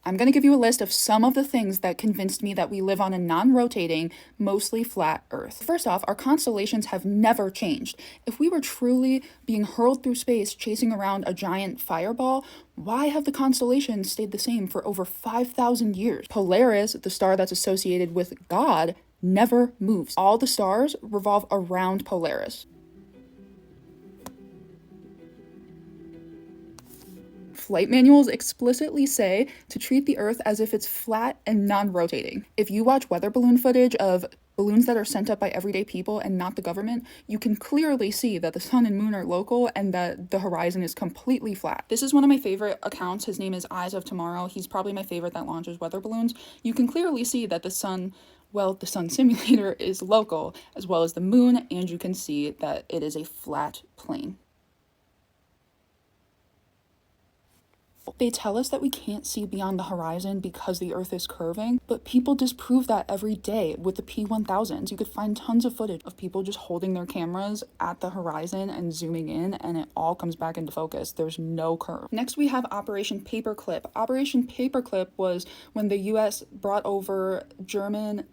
I'm going to give you a list of some of the things that convinced me that we live on a non-rotating, mostly flat Earth. First off, our constellations have never changed. If we were truly being hurled through space chasing around a giant fireball, why have the constellations stayed the same for over 5,000 years? Polaris, the star that's associated with God, never moves. All the stars revolve around Polaris. Flight manuals explicitly say to treat the Earth as if it's flat and non-rotating. If you watch weather balloon footage of balloons that are sent up by everyday people and not the government, you can clearly see that the sun and moon are local and that the horizon is completely flat. This is one of my favorite accounts. His name is Eyes of Tomorrow. He's probably my favorite that launches weather balloons. You can clearly see that the sun simulator is local, as well as the moon, and you can see that it is a flat plane. They tell us that we can't see beyond the horizon because the Earth is curving, but people disprove that every day with the P1000s. You could find tons of footage of people just holding their cameras at the horizon and zooming in, and it all comes back into focus. There's no curve. Next, we have Operation Paperclip. Operation Paperclip was when the US brought over German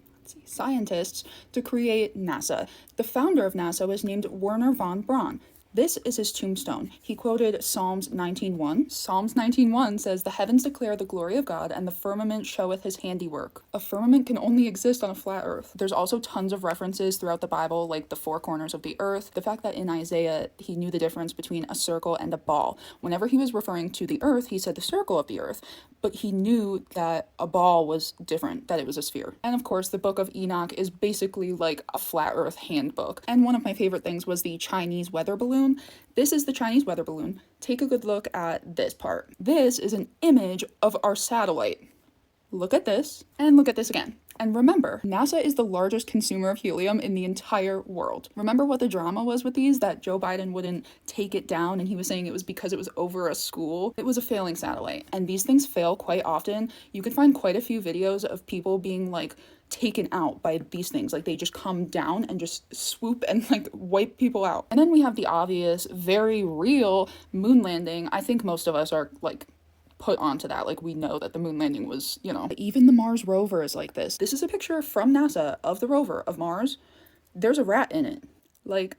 scientists to create NASA. The founder of NASA was named Wernher von Braun. This is his tombstone. He quoted Psalms 19:1. Psalms 19:1 says, "The heavens declare the glory of God, and the firmament showeth his handiwork." A firmament can only exist on a flat earth. There's also tons of references throughout the Bible, like the four corners of the earth. The fact that in Isaiah, he knew the difference between a circle and a ball. Whenever he was referring to the earth, he said the circle of the earth, but he knew that a ball was different, that it was a sphere. And of course, the Book of Enoch is basically like a flat earth handbook. And one of my favorite things was the Chinese weather balloon. This is the Chinese weather balloon. Take a good look at this part. This is an image of our satellite. Look at this, and look at this again. And remember, NASA is the largest consumer of helium in the entire world. Remember what the drama was with these, that Joe Biden wouldn't take it down, and he was saying it was because it was over a school? It was a failing satellite, and these things fail quite often. You can find quite a few videos of people being like taken out by these things. Like, they just come down and just swoop and like wipe people out. And then we have the obvious, very real moon landing. I think most of us are like put onto that. Like, we know that the moon landing was, even the Mars rover is like this. This is a picture from NASA of the rover of Mars. There's a rat in it. Like,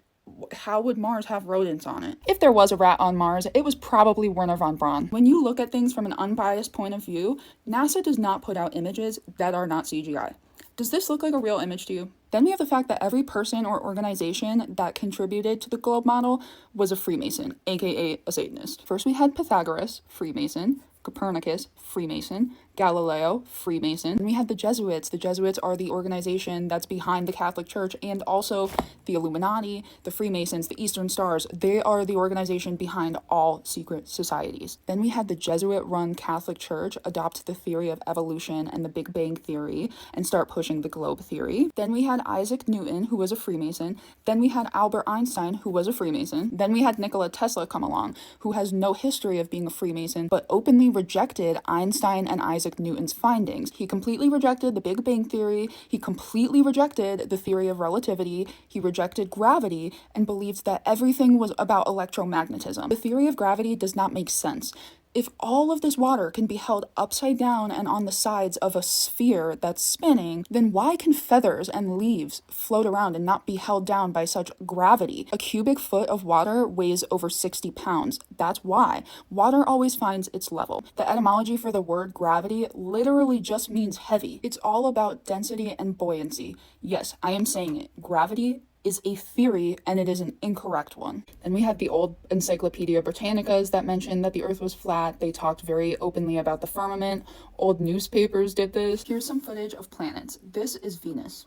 how would Mars have rodents on it? If there was a rat on Mars, it was probably Wernher von Braun. When you look at things from an unbiased point of view, NASA does not put out images that are not CGI. Does this look like a real image to you? Then we have the fact that every person or organization that contributed to the globe model was a Freemason, aka a Satanist. First we had Pythagoras, Freemason, Copernicus, Freemason, Galileo, Freemason. And we had the Jesuits. The Jesuits are the organization that's behind the Catholic Church, and also the Illuminati, the Freemasons, the Eastern Stars. They are the organization behind all secret societies. Then we had the Jesuit-run Catholic Church adopt the theory of evolution and the Big Bang Theory and start pushing the globe theory. Then we had Isaac Newton, who was a Freemason. Then we had Albert Einstein, who was a Freemason. Then we had Nikola Tesla come along, who has no history of being a Freemason, but openly rejected Einstein and Isaac Newton's findings. He completely rejected the Big Bang Theory. He completely rejected the theory of relativity. He rejected gravity and believed that everything was about electromagnetism. The theory of gravity does not make sense. If all of this water can be held upside down and on the sides of a sphere that's spinning, then why can feathers and leaves float around and not be held down by such gravity? A cubic foot of water weighs over 60 pounds. That's why. Water always finds its level. The etymology for the word gravity literally just means heavy. It's all about density and buoyancy. Yes, I am saying it. Gravity is a theory, and it is an incorrect one. And we had the old Encyclopedia Britannicas that mentioned that the Earth was flat. They talked very openly about the firmament. Old newspapers did this. Here's some footage of planets. This is Venus.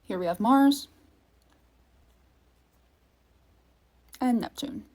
Here we have Mars and Neptune.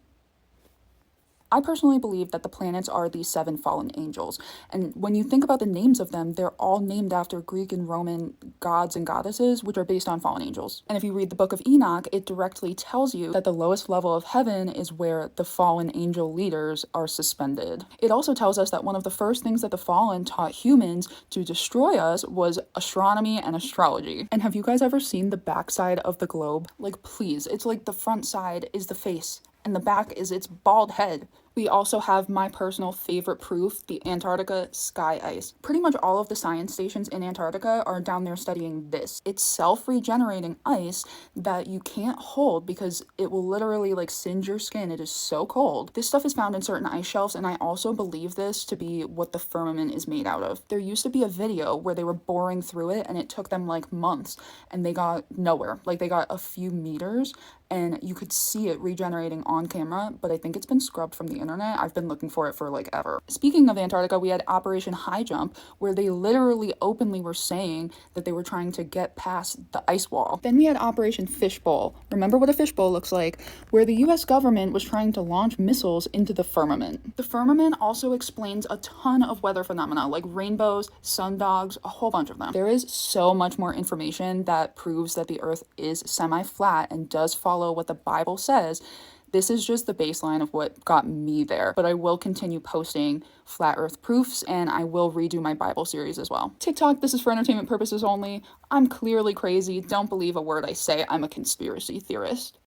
I personally believe that the planets are the 7 fallen angels. And when you think about the names of them, they're all named after Greek and Roman gods and goddesses, which are based on fallen angels. And if you read the Book of Enoch, it directly tells you that the lowest level of heaven is where the fallen angel leaders are suspended. It also tells us that one of the first things that the fallen taught humans to destroy us was astronomy and astrology. And have you guys ever seen the backside of the globe? Like, please, it's like the front side is the face and the back is its bald head. We also have my personal favorite proof, the Antarctica sky ice. Pretty much all of the science stations in Antarctica are down there studying this. It's self-regenerating ice that you can't hold because it will literally like singe your skin. It is so cold. This stuff is found in certain ice shelves, and I also believe this to be what the firmament is made out of. There used to be a video where they were boring through it and it took them like months and they got nowhere. Like they got a few meters and you could see it regenerating on camera, but I think it's been scrubbed from the internet. I've been looking for it for like ever. Speaking of Antarctica, we had Operation High Jump, where they literally openly were saying that they were trying to get past the ice wall. Then we had Operation Fishbowl. Remember what a fishbowl looks like, where the US government was trying to launch missiles into the firmament. The firmament also explains a ton of weather phenomena like rainbows, sundogs, a whole bunch of them. There is so much more information that proves that the earth is semi-flat and does follow what the Bible says. This is just the baseline of what got me there, but I will continue posting flat earth proofs and I will redo my Bible series as well. TikTok, this is for entertainment purposes only. I'm clearly crazy. Don't believe a word I say. I'm a conspiracy theorist.